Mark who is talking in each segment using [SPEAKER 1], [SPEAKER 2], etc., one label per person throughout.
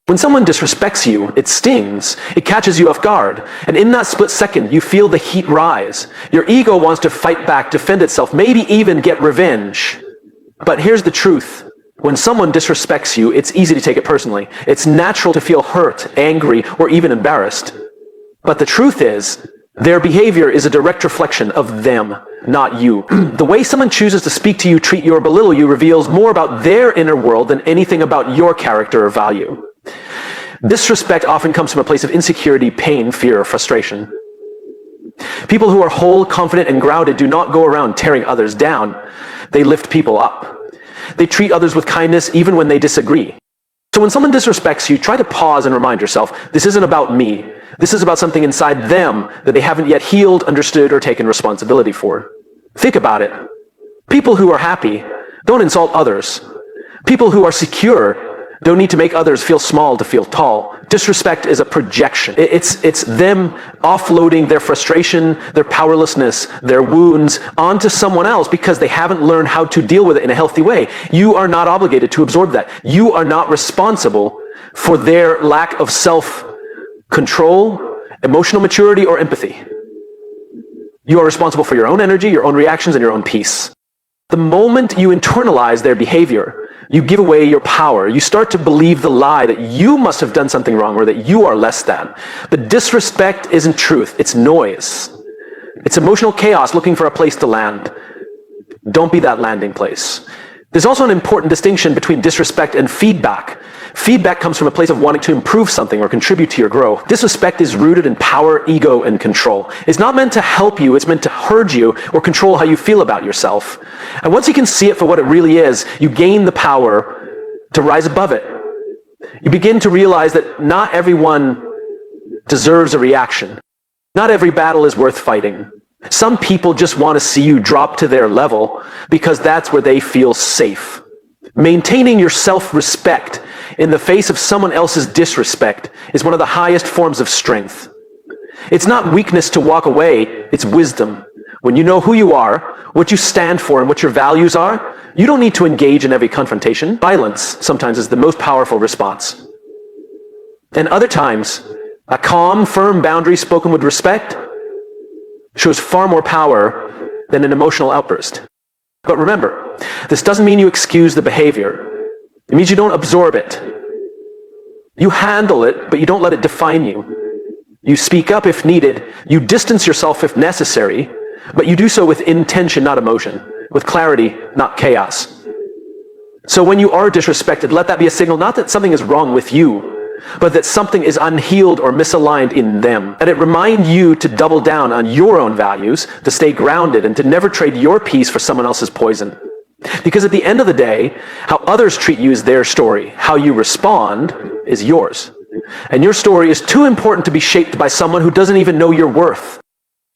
[SPEAKER 1] When someone disrespects you, it stings, it catches you off guard, and in that split second, you feel the heat rise. Your ego wants to fight back, defend itself, maybe even get revenge. But here's the truth. When someone disrespects you, it's easy to take it personally. It's natural to feel hurt, angry, or even embarrassed. But the truth is, their behavior is a direct reflection of them, not you. The way someone chooses to speak to you, treat you, or belittle you reveals more about their inner world than anything about your character or value. Disrespect often comes from a place of insecurity, pain, fear, or frustration. People who are whole, confident, and grounded do not go around tearing others down. They lift people up. They treat others with kindness even when they disagree. So when someone disrespects you, try to pause and remind yourself, this isn't about me. This is about something inside them that they haven't yet healed, understood, or taken responsibility for. Think about it. People who are happy don't insult others. People who are secure don't need to make others feel small to feel tall. Disrespect is a projection. It's them offloading their frustration, their powerlessness, their wounds onto someone else because they haven't learned how to deal with it in a healthy way. You are not obligated to absorb that. You are not responsible for their lack of self-control, emotional maturity, or empathy. You are responsible for your own energy, your own reactions, and your own peace. The moment you internalize their behavior, you give away your power. You start to believe the lie that you must have done something wrong or that you are less than. But disrespect isn't truth, it's noise. It's emotional chaos looking for a place to land. Don't be that landing place. There's also an important distinction between disrespect and feedback. Feedback comes from a place of wanting to improve something or contribute to your growth. Disrespect is rooted in power, ego, and control. It's not meant to help you, it's meant to hurt you or control how you feel about yourself. And once you can see it for what it really is, you gain the power to rise above it. You begin to realize that not everyone deserves a reaction. Not every battle is worth fighting. Some people just want to see you drop to their level because that's where they feel safe. Maintaining your self-respect in the face of someone else's disrespect is one of the highest forms of strength. It's not weakness to walk away, it's wisdom. When you know who you are, what you stand for, and what your values are, you don't need to engage in every confrontation. Silence sometimes is the most powerful response. And other times, a calm, firm boundary spoken with respect shows far more power than an emotional outburst. But remember, this doesn't mean you excuse the behavior. It means you don't absorb it. You handle it, but you don't let it define you. You speak up if needed. You distance yourself if necessary, but you do so with intention, not emotion, with clarity, not chaos. So when you are disrespected, let that be a signal not that something is wrong with you, but that something is unhealed or misaligned in them. And it reminds you to double down on your own values, to stay grounded, and to never trade your peace for someone else's poison. Because at the end of the day, how others treat you is their story. How you respond is yours. And your story is too important to be shaped by someone who doesn't even know your worth.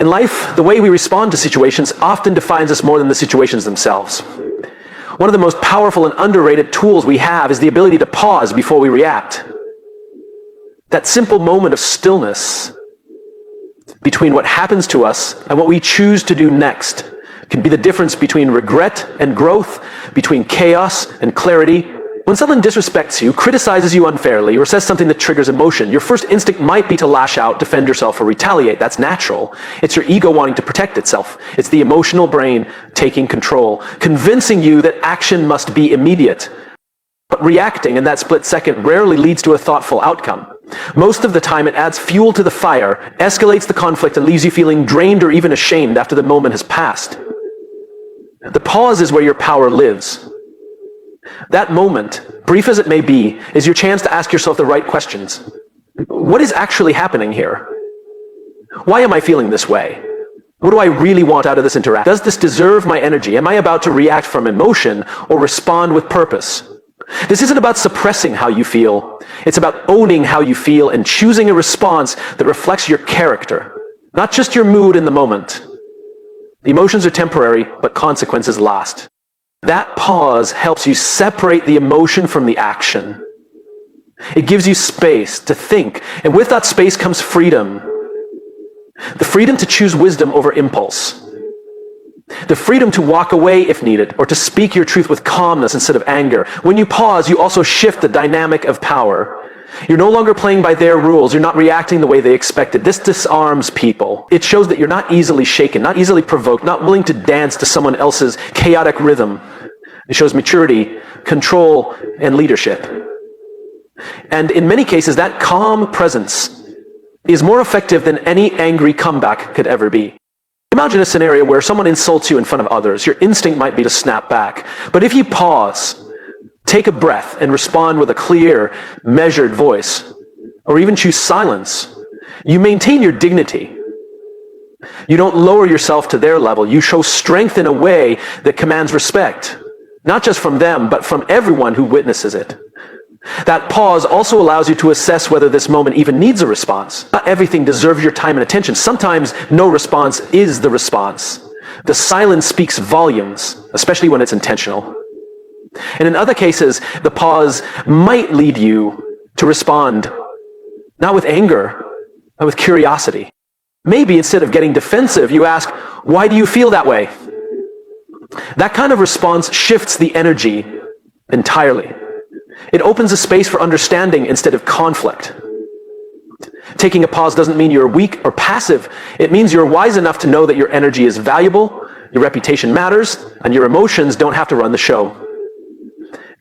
[SPEAKER 1] In life, the way we respond to situations often defines us more than the situations themselves. One of the most powerful and underrated tools we have is the ability to pause before we react. That simple moment of stillness between what happens to us and what we choose to do next can be the difference between regret and growth, between chaos and clarity. When someone disrespects you, criticizes you unfairly, or says something that triggers emotion, your first instinct might be to lash out, defend yourself, or retaliate. That's natural. It's your ego wanting to protect itself. It's the emotional brain taking control, convincing you that action must be immediate. But reacting in that split second rarely leads to a thoughtful outcome. Most of the time, it adds fuel to the fire, escalates the conflict, and leaves you feeling drained or even ashamed after the moment has passed. The pause is where your power lives. That moment, brief as it may be, is your chance to ask yourself the right questions. What is actually happening here? Why am I feeling this way? What do I really want out of this interaction? Does this deserve my energy? Am I about to react from emotion or respond with purpose? This isn't about suppressing how you feel. It's about owning how you feel and choosing a response that reflects your character, not just your mood in the moment. The emotions are temporary, but consequences last. That pause helps you separate the emotion from the action. It gives you space to think, and with that space comes freedom. The freedom to choose wisdom over impulse. The freedom to walk away if needed, or to speak your truth with calmness instead of anger. When you pause, you also shift the dynamic of power. You're no longer playing by their rules. You're not reacting the way they expected. This disarms people. It shows that you're not easily shaken, not easily provoked, not willing to dance to someone else's chaotic rhythm. It shows maturity, control, and leadership. And in many cases, that calm presence is more effective than any angry comeback could ever be. Imagine a scenario where someone insults you in front of others. Your instinct might be to snap back. But if you pause, take a breath, and respond with a clear, measured voice, or even choose silence, you maintain your dignity. You don't lower yourself to their level. You show strength in a way that commands respect, not just from them, but from everyone who witnesses it. That pause also allows you to assess whether this moment even needs a response. Not everything deserves your time and attention. Sometimes no response is the response. The silence speaks volumes, especially when it's intentional. And in other cases, the pause might lead you to respond, not with anger, but with curiosity. Maybe instead of getting defensive, you ask, why do you feel that way? That kind of response shifts the energy entirely. It opens a space for understanding instead of conflict. Taking a pause doesn't mean you're weak or passive. It means you're wise enough to know that your energy is valuable, your reputation matters, and your emotions don't have to run the show.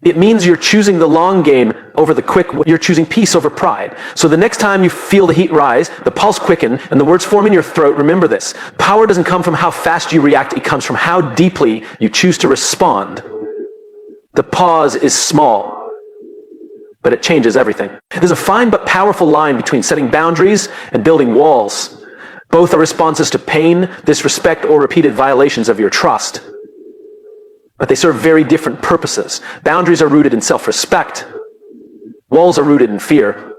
[SPEAKER 1] It means you're choosing the long game over the quick. You're choosing peace over pride. So the next time you feel the heat rise, the pulse quicken, and the words form in your throat, remember this. Power doesn't come from how fast you react. It comes from how deeply you choose to respond. The pause is small, but it changes everything. There's a fine but powerful line between setting boundaries and building walls. Both are responses to pain, disrespect, or repeated violations of your trust. But they serve very different purposes. Boundaries are rooted in self-respect. Walls are rooted in fear.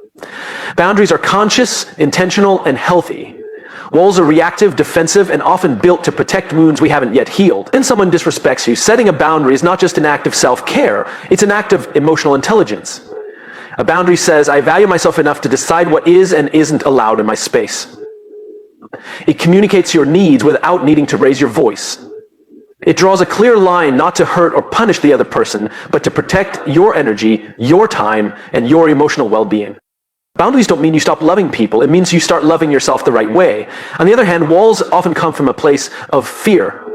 [SPEAKER 1] Boundaries are conscious, intentional, and healthy. Walls are reactive, defensive, and often built to protect wounds we haven't yet healed. When someone disrespects you, setting a boundary is not just an act of self-care. It's an act of emotional intelligence. A boundary says, I value myself enough to decide what is and isn't allowed in my space. It communicates your needs without needing to raise your voice. It draws a clear line not to hurt or punish the other person, but to protect your energy, your time, and your emotional well-being. Boundaries don't mean you stop loving people. It means you start loving yourself the right way. On the other hand, walls often come from a place of fear.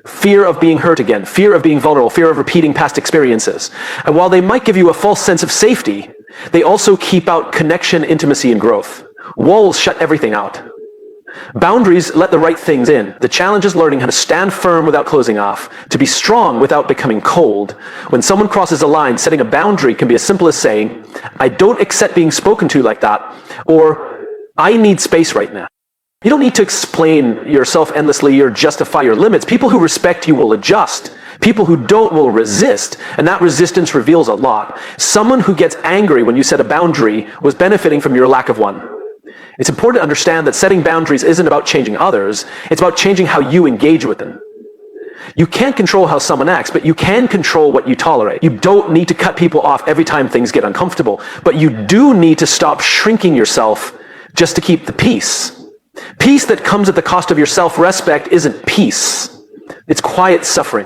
[SPEAKER 1] Fear of being hurt again, fear of being vulnerable, fear of repeating past experiences. And while they might give you a false sense of safety, they also keep out connection, intimacy, and growth. Walls shut everything out. Boundaries let the right things in. The challenge is learning how to stand firm without closing off, to be strong without becoming cold. When someone crosses a line, setting a boundary can be as simple as saying, I don't accept being spoken to like that, or I need space right now. You don't need to explain yourself endlessly or justify your limits. People who respect you will adjust. People who don't will resist, and that resistance reveals a lot. Someone who gets angry when you set a boundary was benefiting from your lack of one. It's important to understand that setting boundaries isn't about changing others. It's about changing how you engage with them. You can't control how someone acts, but you can control what you tolerate. You don't need to cut people off every time things get uncomfortable, but you do need to stop shrinking yourself just to keep the peace. Peace that comes at the cost of your self-respect isn't peace. It's quiet suffering.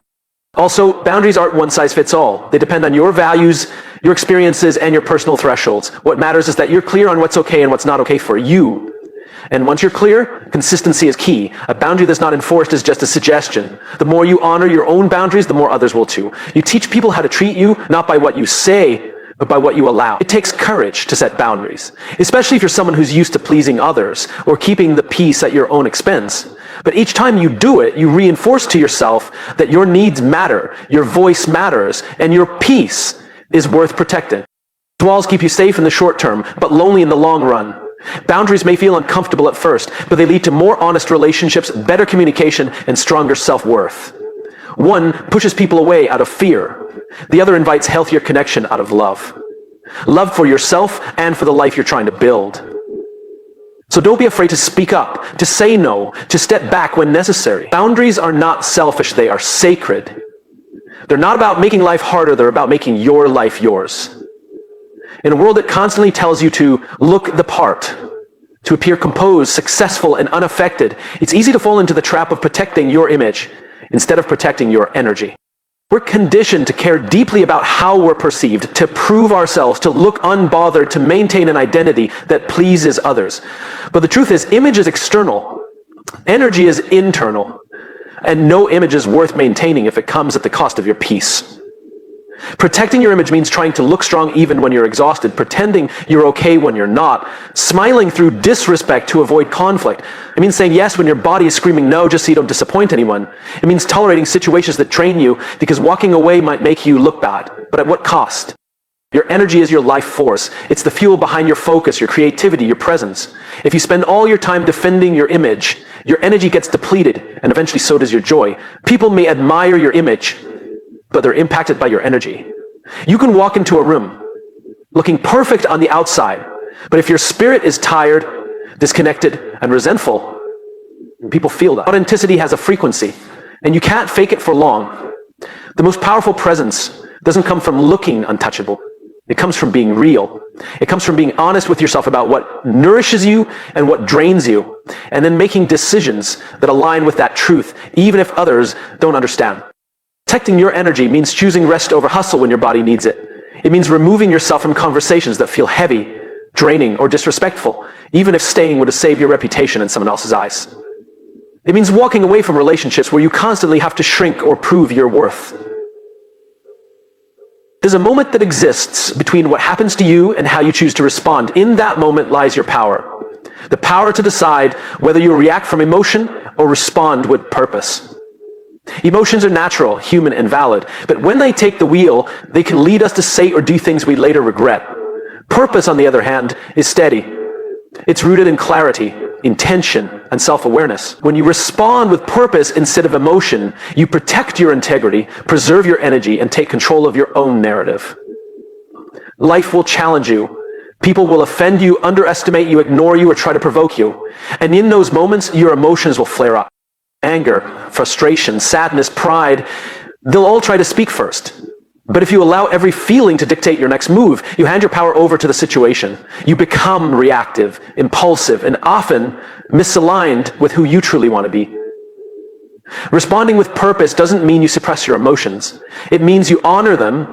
[SPEAKER 1] Also, boundaries aren't one size fits all. They depend on your values, your experiences, and your personal thresholds. What matters is that you're clear on what's okay and what's not okay for you. And once you're clear, consistency is key. A boundary that's not enforced is just a suggestion. The more you honor your own boundaries, the more others will too. You teach people how to treat you, not by what you say, but by what you allow. It takes courage to set boundaries, especially if you're someone who's used to pleasing others or keeping the peace at your own expense. But each time you do it, you reinforce to yourself that your needs matter, your voice matters, and your peace is worth protecting. Walls keep you safe in the short term, but lonely in the long run. Boundaries may feel uncomfortable at first, but they lead to more honest relationships, better communication, and stronger self-worth. One pushes people away out of fear. The other invites healthier connection out of love. Love for yourself and for the life you're trying to build. So don't be afraid to speak up, to say no, to step back when necessary. Boundaries are not selfish, they are sacred. They're not about making life harder, they're about making your life yours. In a world that constantly tells you to look the part, to appear composed, successful, and unaffected, it's easy to fall into the trap of protecting your image instead of protecting your energy. We're conditioned to care deeply about how we're perceived, to prove ourselves, to look unbothered, to maintain an identity that pleases others. But the truth is, image is external. Energy is internal. And no image is worth maintaining if it comes at the cost of your peace. Protecting your image means trying to look strong even when you're exhausted, pretending you're okay when you're not, smiling through disrespect to avoid conflict. It means saying yes when your body is screaming no just so you don't disappoint anyone. It means tolerating situations that drain you because walking away might make you look bad. But at what cost? Your energy is your life force. It's the fuel behind your focus, your creativity, your presence. If you spend all your time defending your image, your energy gets depleted, and eventually so does your joy. People may admire your image, but they're impacted by your energy. You can walk into a room looking perfect on the outside, but if your spirit is tired, disconnected, and resentful, people feel that. Authenticity has a frequency, and you can't fake it for long. The most powerful presence doesn't come from looking untouchable. It comes from being real. It comes from being honest with yourself about what nourishes you and what drains you, and then making decisions that align with that truth, even if others don't understand. Protecting your energy means choosing rest over hustle when your body needs it. It means removing yourself from conversations that feel heavy, draining, or disrespectful, even if staying would have saved your reputation in someone else's eyes. It means walking away from relationships where you constantly have to shrink or prove your worth. There's a moment that exists between what happens to you and how you choose to respond. In that moment lies your power. The power to decide whether you react from emotion or respond with purpose. Emotions are natural, human, and valid, but when they take the wheel, they can lead us to say or do things we later regret. Purpose, on the other hand, is steady. It's rooted in clarity, intention, and self-awareness. When you respond with purpose instead of emotion, you protect your integrity, preserve your energy, and take control of your own narrative. Life will challenge you. People will offend you, underestimate you, ignore you, or try to provoke you. And in those moments, your emotions will flare up. Anger, frustration, sadness, pride, they'll all try to speak first. But if you allow every feeling to dictate your next move, you hand your power over to the situation. You become reactive, impulsive, and often misaligned with who you truly want to be. Responding with purpose doesn't mean you suppress your emotions. It means you honor them,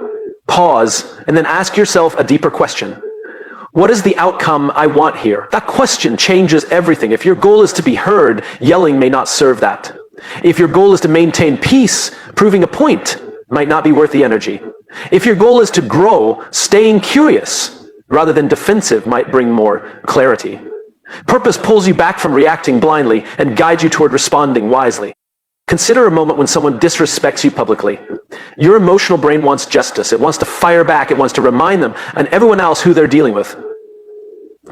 [SPEAKER 1] pause, and then ask yourself a deeper question. What is the outcome I want here? That question changes everything. If your goal is to be heard, yelling may not serve that. If your goal is to maintain peace, proving a point might not be worth the energy. If your goal is to grow, staying curious rather than defensive might bring more clarity. Purpose pulls you back from reacting blindly and guides you toward responding wisely. Consider a moment when someone disrespects you publicly. Your emotional brain wants justice. It wants to fire back. It wants to remind them and everyone else who they're dealing with.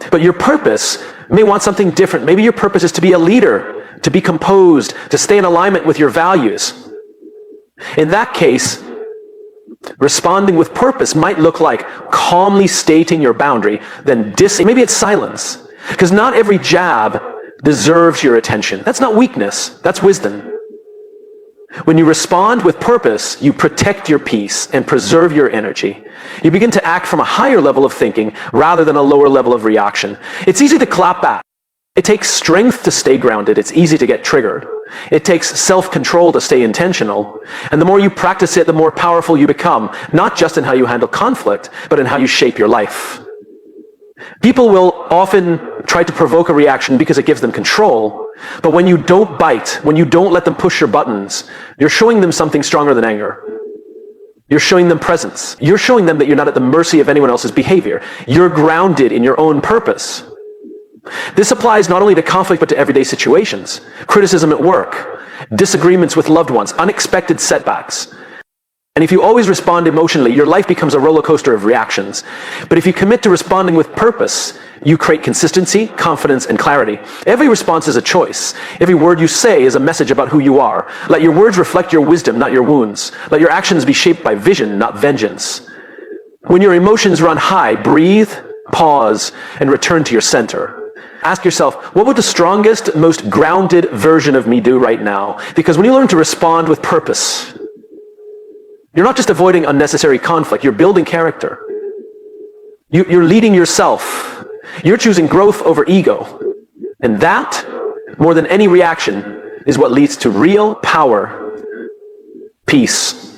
[SPEAKER 1] But your purpose may want something different. Maybe your purpose is to be a leader, to be composed, to stay in alignment with your values. In that case, responding with purpose might look like calmly stating your boundary, then maybe it's silence. Because not every jab deserves your attention. That's not weakness. That's wisdom. When you respond with purpose, you protect your peace and preserve your energy. You begin to act from a higher level of thinking rather than a lower level of reaction. It's easy to clap back. It takes strength to stay grounded. It's easy to get triggered. It takes self-control to stay intentional. And the more you practice it, the more powerful you become, not just in how you handle conflict, but in how you shape your life. People will often try to provoke a reaction because it gives them control. But when you don't bite, when you don't let them push your buttons, you're showing them something stronger than anger. You're showing them presence. You're showing them that you're not at the mercy of anyone else's behavior. You're grounded in your own purpose. This applies not only to conflict, but to everyday situations. Criticism at work, disagreements with loved ones, unexpected setbacks. And if you always respond emotionally, your life becomes a roller coaster of reactions. But if you commit to responding with purpose, you create consistency, confidence, and clarity. Every response is a choice. Every word you say is a message about who you are. Let your words reflect your wisdom, not your wounds. Let your actions be shaped by vision, not vengeance. When your emotions run high, breathe, pause, and return to your center. Ask yourself, what would the strongest, most grounded version of me do right now? Because when you learn to respond with purpose, you're not just avoiding unnecessary conflict, you're building character. You're leading yourself. You're choosing growth over ego. And that, more than any reaction, is what leads to real power, peace,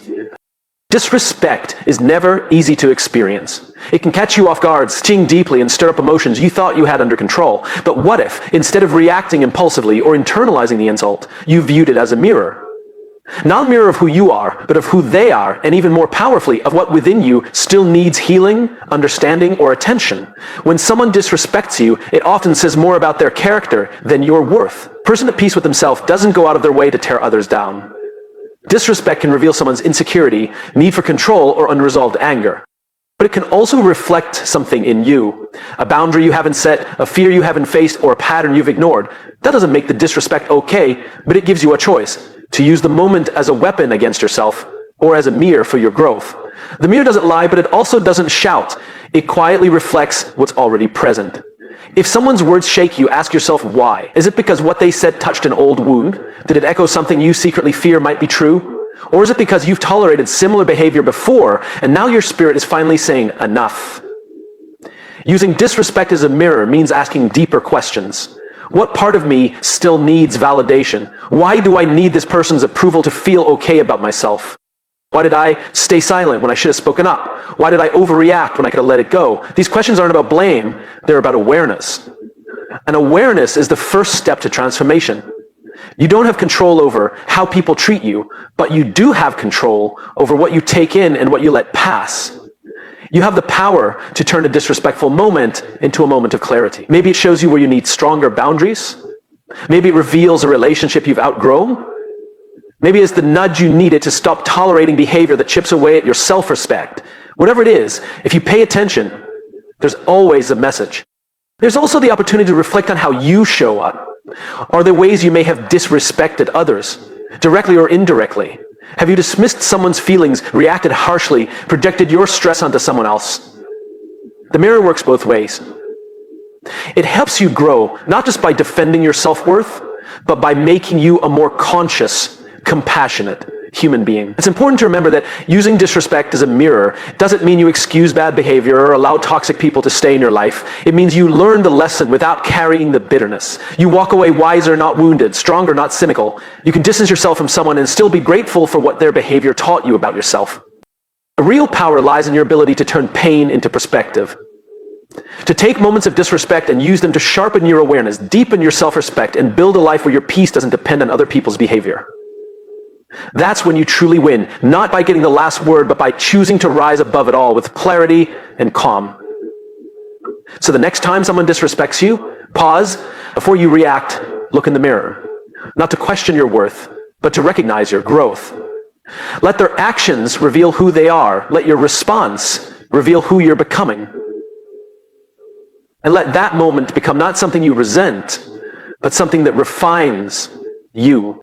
[SPEAKER 1] Disrespect is never easy to experience. It can catch you off guard, sting deeply, and stir up emotions you thought you had under control. But what if, instead of reacting impulsively or internalizing the insult, you viewed it as a mirror? Not a mirror of who you are, but of who they are, and even more powerfully, of what within you still needs healing, understanding, or attention. When someone disrespects you, it often says more about their character than your worth. A person at peace with himself doesn't go out of their way to tear others down. Disrespect can reveal someone's insecurity, need for control, or unresolved anger. But it can also reflect something in you. A boundary you haven't set, a fear you haven't faced, or a pattern you've ignored. That doesn't make the disrespect okay, but it gives you a choice. To use the moment as a weapon against yourself, or as a mirror for your growth. The mirror doesn't lie, but it also doesn't shout. It quietly reflects what's already present. If someone's words shake you, ask yourself why. Is it because what they said touched an old wound? Did it echo something you secretly fear might be true? Or is it because you've tolerated similar behavior before, and now your spirit is finally saying, enough? Using disrespect as a mirror means asking deeper questions. What part of me still needs validation? Why do I need this person's approval to feel okay about myself? Why did I stay silent when I should have spoken up? Why did I overreact when I could have let it go? These questions aren't about blame, they're about awareness. And awareness is the first step to transformation. You don't have control over how people treat you, but you do have control over what you take in and what you let pass. You have the power to turn a disrespectful moment into a moment of clarity. Maybe it shows you where you need stronger boundaries. Maybe it reveals a relationship you've outgrown. Maybe it's the nudge you needed to stop tolerating behavior that chips away at your self-respect. Whatever it is, if you pay attention, there's always a message. There's also the opportunity to reflect on how you show up. Are there ways you may have disrespected others, directly or indirectly? Have you dismissed someone's feelings, reacted harshly, projected your stress onto someone else? The mirror works both ways. It helps you grow, not just by defending your self-worth, but by making you a more conscious, compassionate human being. It's important to remember that using disrespect as a mirror doesn't mean you excuse bad behavior or allow toxic people to stay in your life. It means you learn the lesson without carrying the bitterness. You walk away wiser, not wounded, stronger, not cynical. You can distance yourself from someone and still be grateful for what their behavior taught you about yourself. The real power lies in your ability to turn pain into perspective. To take moments of disrespect and use them to sharpen your awareness, deepen your self-respect, and build a life where your peace doesn't depend on other people's behavior. That's when you truly win, not by getting the last word, but by choosing to rise above it all with clarity and calm. So the next time someone disrespects you, pause. Before you react, look in the mirror. Not to question your worth, but to recognize your growth. Let their actions reveal who they are. Let your response reveal who you're becoming. And let that moment become not something you resent, but something that refines you.